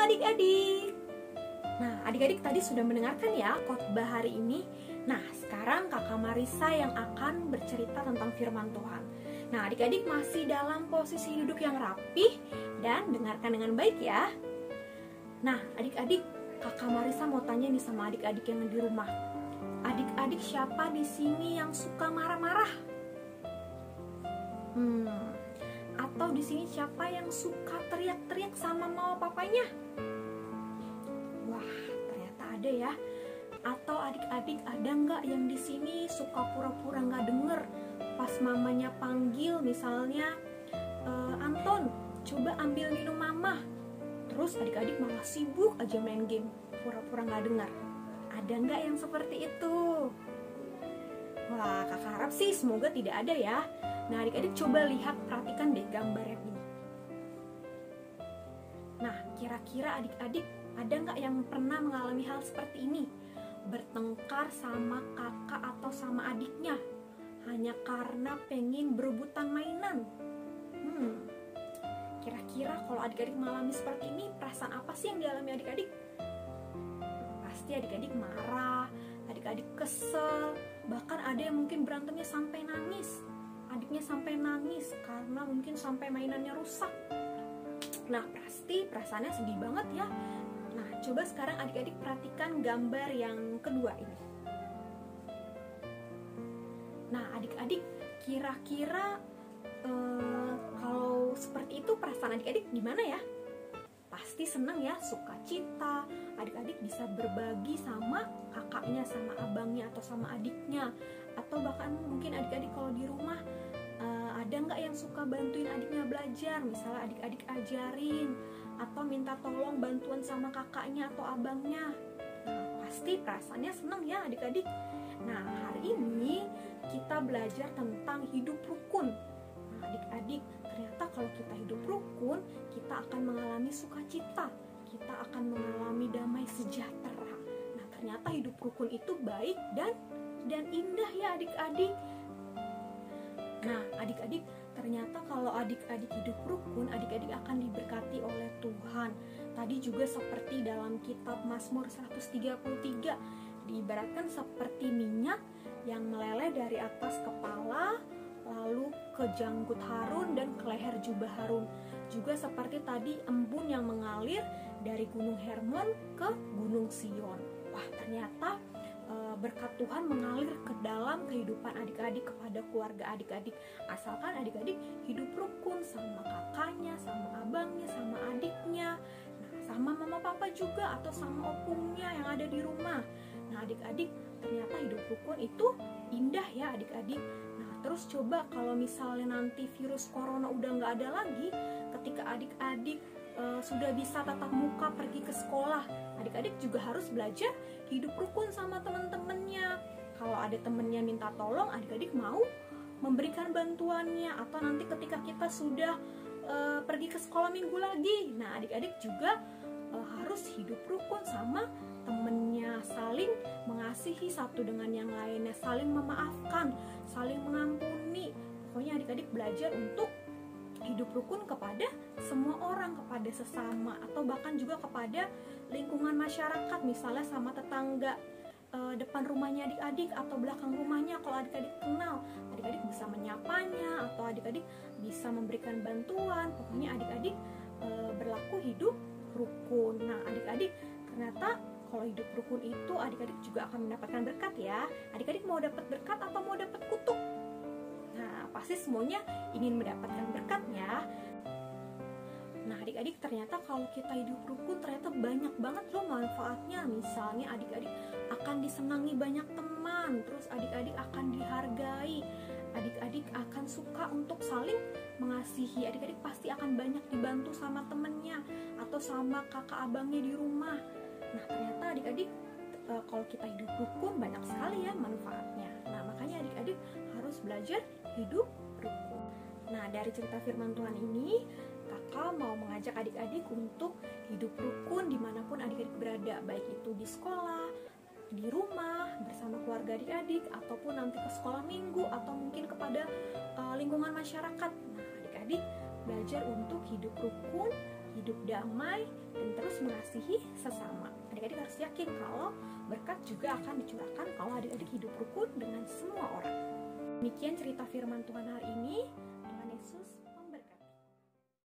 adik-adik. Nah, adik-adik tadi sudah mendengarkan ya khotbah hari ini. Nah, sekarang Kakak Marissa yang akan bercerita tentang firman Tuhan. Nah, adik-adik masih dalam posisi duduk yang rapih dan dengarkan dengan baik ya. Nah, adik-adik, Kakak Marissa mau tanya nih sama adik-adik yang di rumah. Adik-adik siapa di sini yang suka marah-marah? Atau di sini siapa yang suka teriak-teriak sama mama papanya? Wah, ternyata ada ya. Atau adik-adik ada nggak yang di sini suka pura-pura nggak denger pas mamanya panggil, misalnya Anton, coba ambil minum mama. Terus adik-adik malah sibuk aja main game, pura-pura nggak dengar. Ada nggak yang seperti itu? Wah, kakak harap sih semoga tidak ada ya. Nah, adik-adik coba lihat, perhatikan deh gambar yang ini. Nah, kira-kira adik-adik ada nggak yang pernah mengalami hal seperti ini? Bertengkar sama kakak atau sama adiknya hanya karena pengen berebutan mainan. Kira-kira kalau adik-adik mengalami seperti ini, perasaan apa sih yang dialami adik-adik? Pasti adik-adik marah, adik-adik kesel, bahkan ada yang mungkin berantemnya sampai nangis. Adiknya sampai nangis karena mungkin sampai mainannya rusak. Nah, pasti perasaannya sedih banget ya. Nah, coba sekarang adik-adik perhatikan gambar yang kedua ini. Nah, adik-adik kira-kira kalau seperti itu perasaan adik-adik gimana ya? Pasti senang ya, sukacita. Adik-adik bisa berbagi sama kakaknya, sama abangnya, atau sama adiknya. Atau bahkan mungkin adik-adik kalau di rumah ada nggak yang suka bantuin adiknya belajar? Misalnya adik-adik ajarin atau minta tolong bantuan sama kakaknya atau abangnya. Nah, pasti perasaannya senang ya adik-adik. Nah, hari ini kita belajar tentang hidup rukun. Nah, adik-adik, ternyata kalau kita hidup rukun, kita akan mengalami sukacita, kita akan mengalami damai sejahtera. Nah, ternyata hidup rukun itu baik dan indah ya adik-adik. Nah, adik-adik, ternyata kalau adik-adik hidup rukun, adik-adik akan diberkati oleh Tuhan. Tadi juga seperti dalam kitab Mazmur 133, diibaratkan seperti minyak yang meleleh dari atas kepala, lalu ke janggut Harun dan ke leher jubah Harun. Juga seperti tadi embun yang mengalir dari Gunung Hermon ke Gunung Sion. Wah, ternyata berkat Tuhan mengalir ke dalam kehidupan adik-adik, kepada keluarga adik-adik. Asalkan adik-adik hidup rukun sama kakaknya, sama abangnya, sama adiknya, sama mama papa juga, atau sama opungnya yang ada di rumah. Nah, adik-adik, ternyata hidup rukun itu indah ya adik-adik. Nah, terus coba kalau misalnya nanti virus corona udah nggak ada lagi, ketika adik-adik sudah bisa tatap muka pergi ke sekolah, adik-adik juga harus belajar hidup rukun sama teman-temannya. Kalau ada temennya minta tolong, adik-adik mau memberikan bantuannya. Atau nanti ketika kita sudah pergi ke sekolah minggu lagi, nah adik-adik juga harus hidup rukun sama temennya, saling mengasihi satu dengan yang lainnya, saling memaafkan, saling mengampuni. Pokoknya adik-adik belajar untuk hidup rukun kepada semua orang, kepada sesama, atau bahkan juga kepada lingkungan masyarakat, misalnya sama tetangga depan rumahnya adik-adik atau belakang rumahnya. Kalau adik-adik kenal, adik-adik bisa menyapanya, atau adik-adik bisa memberikan bantuan. Pokoknya adik-adik berlaku hidup rukun. Nah, adik-adik, ternyata kalau hidup rukun itu adik-adik juga akan mendapatkan berkat ya. Adik-adik mau dapat berkat atau mau dapat kutuk? Nah, pasti semuanya ingin mendapatkan berkatnya. Nah, adik-adik, ternyata kalau kita hidup rukun ternyata banyak banget loh manfaatnya. Misalnya adik-adik akan disenangi banyak teman, terus adik-adik akan dihargai, adik-adik akan suka untuk saling mengasihi, adik-adik pasti akan banyak dibantu sama temennya atau sama kakak abangnya di rumah. Nah, ternyata adik-adik kalau kita hidup rukun banyak sekali ya manfaatnya. Nah, makanya adik-adik harus belajar hidup rukun. Nah, dari cerita firman Tuhan ini, kakak mau mengajak adik-adik untuk hidup rukun dimanapun adik-adik berada, baik itu di sekolah, di rumah, bersama keluarga adik-adik, ataupun nanti ke sekolah minggu, atau mungkin kepada lingkungan masyarakat. Nah, adik-adik belajar untuk hidup rukun, hidup damai, dan terus mengasihi sesama. Adik-adik harus yakin kalau berkat juga akan dicurahkan kalau adik-adik hidup rukun dengan semua orang. Demikian cerita firman Tuhan hari ini. Tuhan Yesus